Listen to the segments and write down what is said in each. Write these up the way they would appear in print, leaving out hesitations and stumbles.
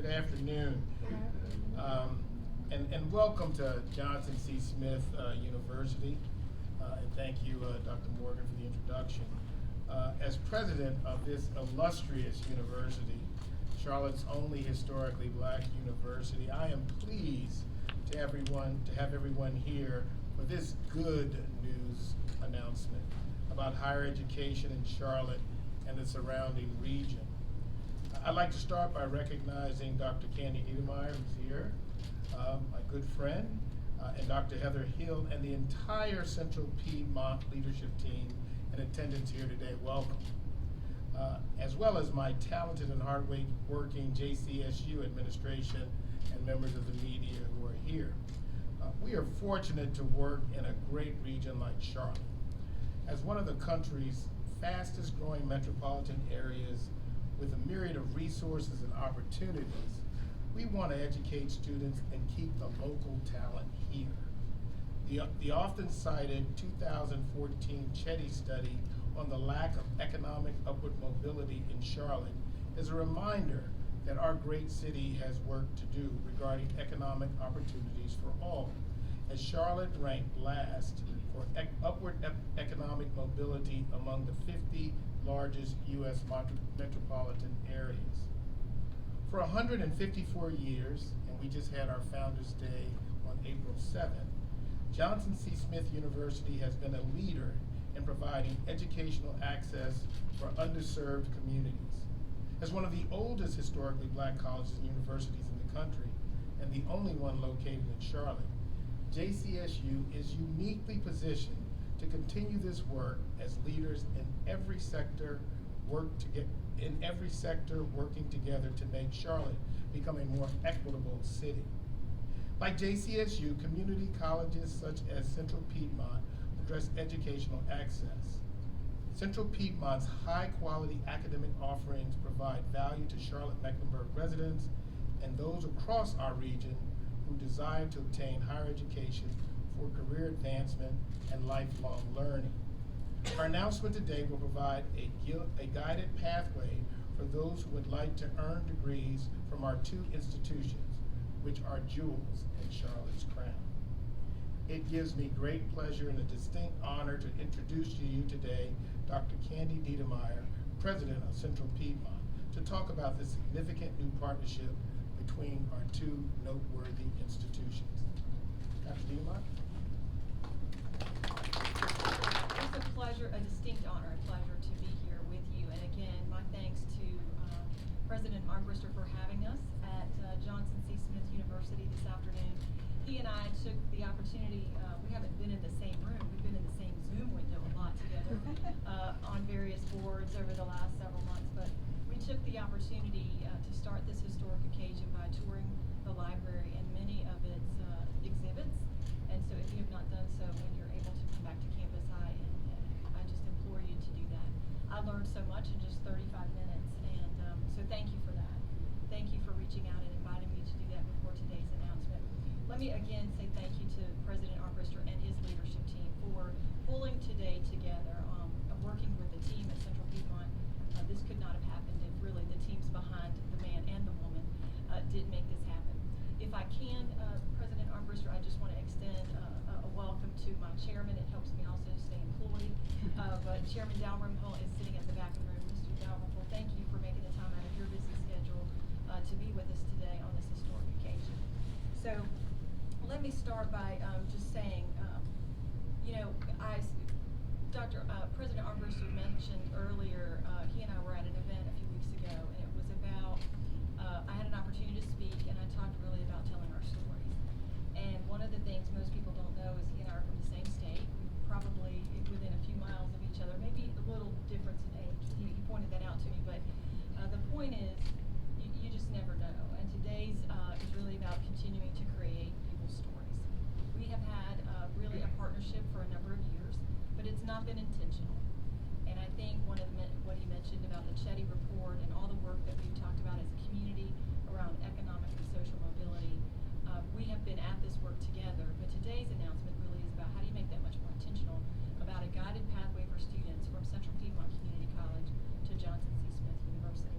Good afternoon. And welcome to Johnson C. Smith University. And thank you, Dr. Morgan, for the introduction. As president of this illustrious university, Charlotte's only historically black university, I am pleased to have everyone here for this good news announcement about higher education in Charlotte and the surrounding region. I'd like to start by recognizing Dr. Candy Niedermeyer, who's here, my good friend, and Dr. Heather Hill and the entire Central Piedmont leadership team in attendance here today. Welcome. As well as my talented and hard-working JCSU administration and members of the media who are here. We are fortunate to work in a great region like Charlotte. As one of the country's fastest growing metropolitan areas with a myriad of resources and opportunities, we want to educate students and keep the local talent here. The often cited 2014 Chetty study on the lack of economic upward mobility in Charlotte is a reminder that our great city has work to do regarding economic opportunities for all, as Charlotte ranked last for upward economic mobility among the 50 largest U.S. metropolitan areas. For 154 years, and we just had our Founders Day on April 7th, Johnson C. Smith University has been a leader in providing educational access for underserved communities. As one of the oldest historically black colleges and universities in the country, and the only one located in Charlotte, JCSU is uniquely positioned to continue this work as leaders in every sector working together to make Charlotte become a more equitable city. Like JCSU, community colleges such as Central Piedmont address educational access. Central Piedmont's high-quality academic offerings provide value to Charlotte-Mecklenburg residents and those across our region who desire to obtain higher education for career advancement and lifelong learning. Our announcement today will provide a guided pathway for those who would like to earn degrees from our two institutions, which are jewels in Charlotte's crown. It gives me great pleasure and a distinct honor to introduce to you today Dr. Candy Niedermeyer, President of Central Piedmont, to talk about this significant new partnership between our two noteworthy institutions. Dr. Niedermeyer? It's a pleasure, a distinct honor, a pleasure to be here with you. And again, my thanks to President Armbruster for having us at Johnson C. Smith University this afternoon. He and I took the opportunity, we haven't been in the same room, we've been in the same Zoom window a lot together on various boards over the last several months, but we took the opportunity to start this historic occasion by touring the library and many of its exhibits. And so if you have not done so, when you're able to come back to campus, I just implore you to do that. I learned so much in just 35 minutes, and so thank you for that. Thank you for reaching out and inviting me to do that before today's announcement. Let me again say thank you to President Armbruster and his leadership team for pulling today together, working with the team at Central Piedmont. This could not have happened if really the teams behind the man and the woman did make this happen. If I can, President Armbruster, I just want to extend a welcome to my chairman. It helps me also to stay employed. But Chairman Dalrymple is sitting at the back of the room. Mr. Dalrymple, thank you for making the time out of your busy schedule to be with us today on this historic occasion. So let me start by just saying, President Armbruster mentioned earlier, he and I were at an event a few weeks ago, and it was about, I had an opportunity to speak, and I talked really about telling our stories. And one of the things most people don't know is he and I are from the same state, probably within a few miles of each other, maybe a little difference in age. He pointed that out to me, but the point is, you just never know. And today's is really about continuing to create people's stories. We have had really a partnership for a number of years, but it's not been intentional. And I think what he mentioned about the Chetty report and all the work that we've talked about as a community around economic and social mobility, we have been at this work together. But today's announcement really is about how do you make that much more intentional about a guided pathway for students from Central Piedmont Community College to Johnson C. Smith University.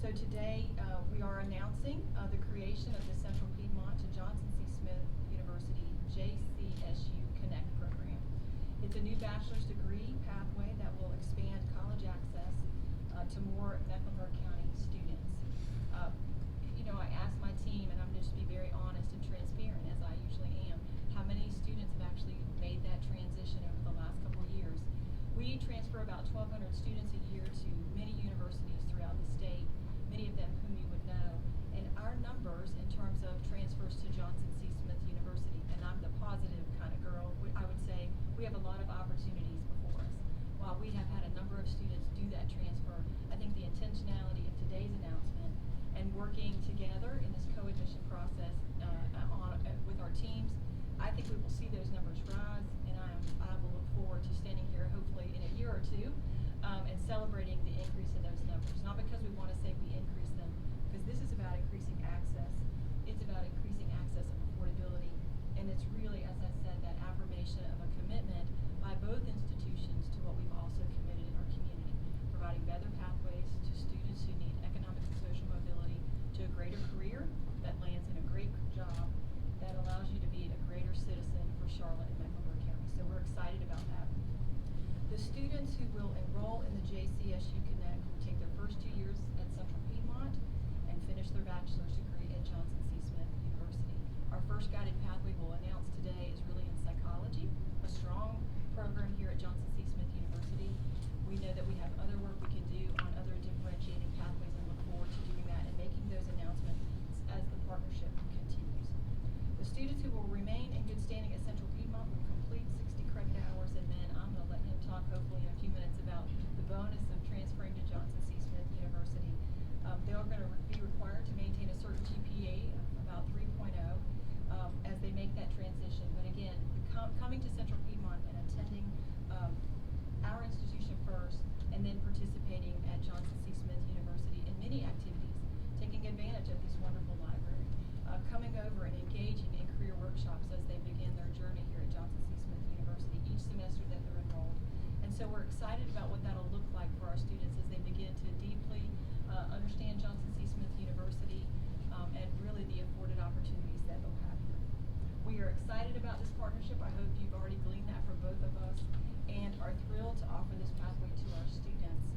So today, we are announcing the creation of the Central Piedmont to Johnson C. Smith University JCSU Connect program. It's a new bachelor's degree pathway that will expand college access to more Mecklenburg County students. I asked my team, and I'm just be very honest and transparent as I usually am, how many students have actually made that transition over the last couple of years. We transfer about 1,200 students a year to many universities throughout the state, many of them whom you would know. And our numbers in terms of transfers to Johnson C. Smith University, and I'm the positive kind of girl, I would say we have a lot of opportunities before us. While we have had a number of students do that transfer, I think the intentionality of today's announcement and working together in this co-admission process with our teams, I think we will see those numbers rise, and I will look forward to standing here hopefully in a year or two and celebrating the increase in those numbers. Not because we want to say we increase them, because this is about increasing access. It's about increasing access of affordability, and it's really, as I said, that affirmation of a commitment by both institutions to what we've also committed in our community, providing better pathways to students who need economic and social mobility to a greater career that lands in a great job that allows you to be a greater citizen for Charlotte and Mecklenburg County. So we're excited about that. The students who will enroll in the JCSU Connect will take their first 2 years at Central Piedmont and finish their bachelor's degree at Johnson C. Smith University. Our first guided pathway we'll announce today is really in psychology, a strong program here at Johnson C. Smith University. We know that we have other work we can do on other differentiating pathways and look forward to doing that and making those announcements as the partnership continues. The students who will remain in good standing at Central Piedmont will complete 60 credit hours, and then I'm going to let him talk hopefully in a few minutes about the bonus of transferring to Johnson C. Smith University. They are going to be required to maintain a certain GPA of about 3.0 as they make that transition. But again, coming to Central Piedmont and attending our institution first, and then participating at Johnson C. Smith University in many activities, taking advantage of this wonderful library, coming over and engaging in career workshops as they begin their journey here at Johnson C. Smith University each semester that they're enrolled. And so we're excited about what that'll look like for our students as they begin to deeply understand Johnson C. Smith University and really the afforded opportunities that they'll have here. We are excited about this partnership. I hope you've already gleaned that from both of us, and are thrilled to offer this pathway to our students.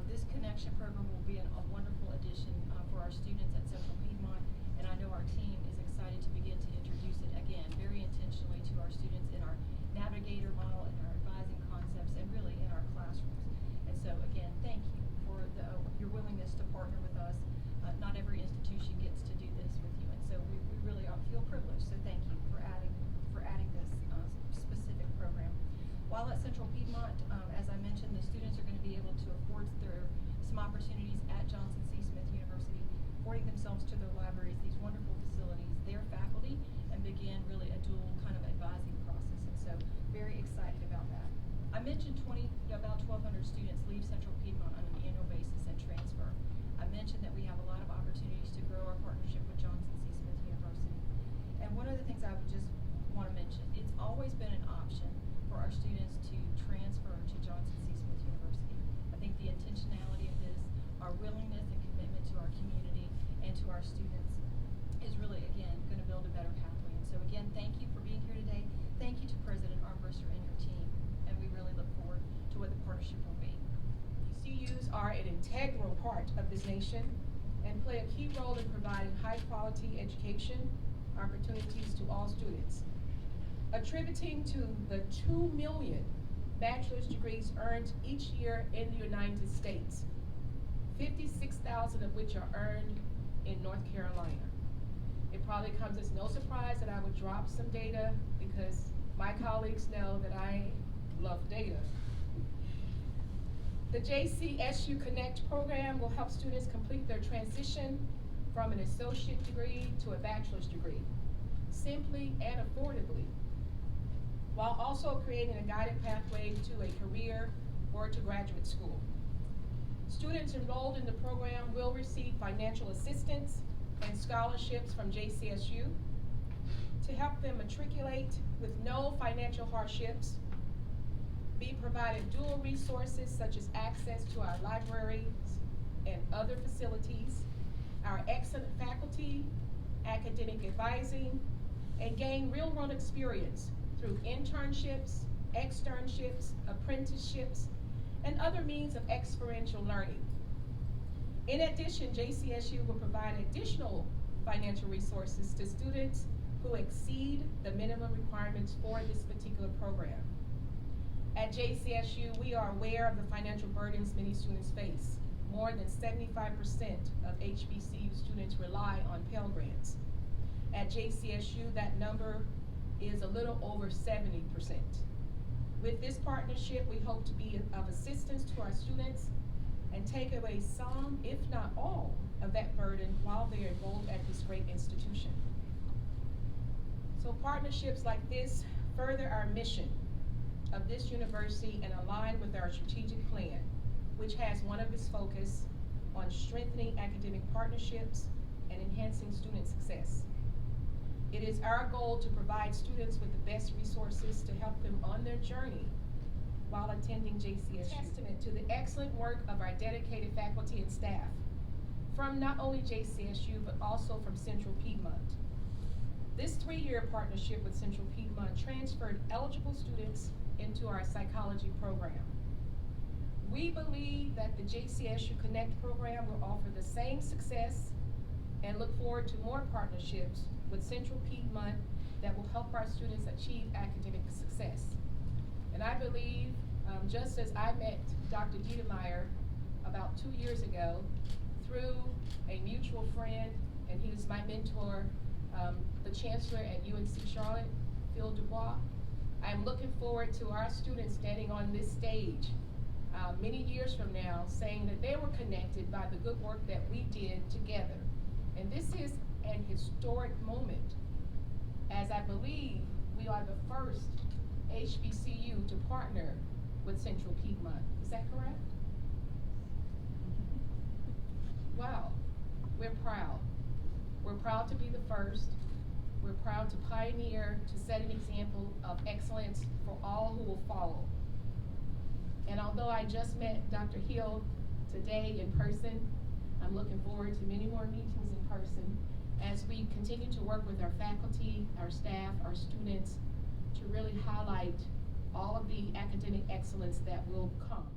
This connection program will be a wonderful addition for our students at Central Piedmont, and I know our team is excited to begin to introduce it again very intentionally to our students in our navigator model, in our advising concepts, and really in our classrooms. And so again, thank you for your willingness to partner with us. Not every institution gets to do this with you, and so we really feel privileged. So thank you for adding this specific program. While at Central Piedmont, as I mentioned, the students are going to be able to afford some opportunities at Johnson C. Smith University, affording themselves to their libraries, these wonderful facilities, their faculty, and begin really a dual kind of advising process. And so very excited about that. I mentioned about 1,200 students leave Central Piedmont on an annual basis and transfer. I mentioned that we have a lot of opportunities to grow our partnership with Johnson C. Smith University. And one of the things I would just want to mention, it's always been an option for our students to transfer to Johnson C. Smith University. I think the intentionality of this, our willingness and commitment to our community and to our students is really, again, going to build a better pathway. And so again, thank you for being here today. Thank you to President Armbruster and your team, and we really look forward to what the partnership will be. CUs are an integral part of this nation and play a key role in providing high-quality education opportunities to all students. Attributing to the 2 million bachelor's degrees earned each year in the United States, 56,000 of which are earned in North Carolina. It probably comes as no surprise that I would drop some data because my colleagues know that I love data. The JCSU Connect program will help students complete their transition from an associate degree to a bachelor's degree, simply and affordably, while also creating a guided pathway to a career or to graduate school. Students enrolled in the program will receive financial assistance and scholarships from JCSU to help them matriculate with no financial hardships, be provided dual resources such as access to our libraries, and other facilities, our excellent faculty, academic advising, and gain real-world experience through internships, externships, apprenticeships, and other means of experiential learning. In addition, JCSU will provide additional financial resources to students who exceed the minimum requirements for this particular program. At JCSU, we are aware of the financial burdens many students face. More than 75% of HBCU students rely on Pell Grants. At JCSU, that number is a little over 70%. With this partnership, we hope to be of assistance to our students and take away some, if not all, of that burden while they're enrolled at this great institution. So partnerships like this further our mission of this university and align with our strategic plan, which has one of its focus on strengthening academic partnerships and enhancing student success. It is our goal to provide students with the best resources to help them on their journey while attending JCSU. Testament to the excellent work of our dedicated faculty and staff from not only JCSU, but also from Central Piedmont. This 3-year partnership with Central Piedmont transferred eligible students into our psychology program. We believe that the JCSU Connect program will offer the same success and look forward to more partnerships with Central Piedmont that will help our students achieve academic success. And I believe, just as I met Dr. Diedemeyer about 2 years ago through a mutual friend, and he was my mentor, the chancellor at UNC Charlotte, Phil Dubois, I'm looking forward to our students standing on this stage many years from now saying that they were connected by the good work that we did together. And this is an historic moment, as I believe we are the first HBCU to partner with Central Piedmont. Is that correct? Wow, we're proud. We're proud to be the first. We're proud to pioneer, to set an example of excellence for all who will follow. And although I just met Dr. Hill today in person, I'm looking forward to many more meetings in person as we continue to work with our faculty, our staff, our students to really highlight all of the academic excellence that will come.